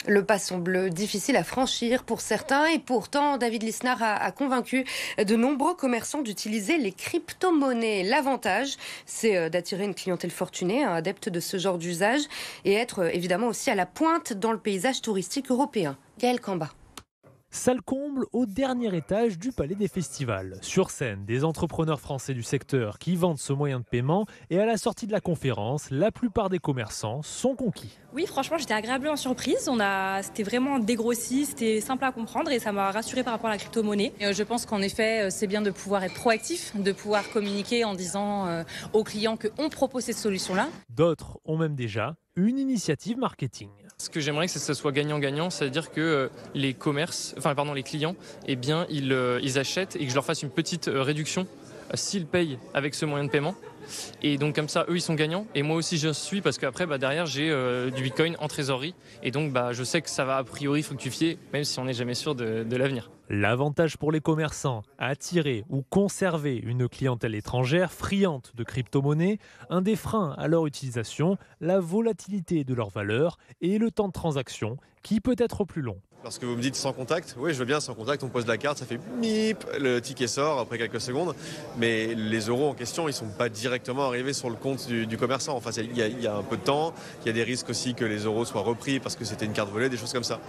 Le pas semble difficile à franchir pour certains et pourtant David Lisnard a convaincu de nombreux commerçants d'utiliser les crypto-monnaies. L'avantage, c'est d'attirer une clientèle fortunée, adepte de ce genre d'usage et être évidemment aussi à la pointe dans le paysage touristique européen. Gaël Camba. Salle comble au dernier étage du Palais des Festivals. Sur scène, des entrepreneurs français du secteur qui vendent ce moyen de paiement et à la sortie de la conférence, la plupart des commerçants sont conquis. Oui, franchement, j'étais agréablement surprise. C'était vraiment dégrossi, c'était simple à comprendre et ça m'a rassurée par rapport à la crypto-monnaie. Je pense qu'en effet, c'est bien de pouvoir être proactif, de pouvoir communiquer en disant aux clients qu'on propose cette solution-là. D'autres ont même déjà une initiative marketing. Ce que j'aimerais, c'est que ce soit gagnant-gagnant, c'est-à-dire que les clients, eh bien, ils achètent et que je leur fasse une petite réduction s'ils payent avec ce moyen de paiement. Et donc comme ça, eux, ils sont gagnants et moi aussi, je suis parce qu'après, derrière, j'ai du Bitcoin en trésorerie et donc je sais que ça va a priori fructifier, même si on n'est jamais sûr de l'avenir. L'avantage pour les commerçants, attirer ou conserver une clientèle étrangère friande de crypto-monnaies, un des freins à leur utilisation, la volatilité de leur valeur et le temps de transaction qui peut être plus long. Lorsque vous me dites sans contact, oui je veux bien sans contact, on pose la carte, ça fait bip, le ticket sort après quelques secondes, mais les euros en question ils ne sont pas directement arrivés sur le compte du commerçant. Enfin, il y a un peu de temps, il y a des risques aussi que les euros soient repris parce que c'était une carte volée, des choses comme ça.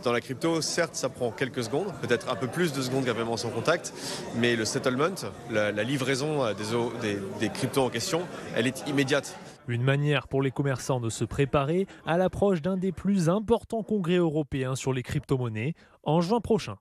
Dans la crypto, certes ça prend quelques secondes, peut-être un peu plus de secondes qu'un paiement sans contact, mais le settlement, la livraison des cryptos en question, elle est immédiate. Une manière pour les commerçants de se préparer à l'approche d'un des plus importants congrès européens sur les crypto-monnaies en juin prochain.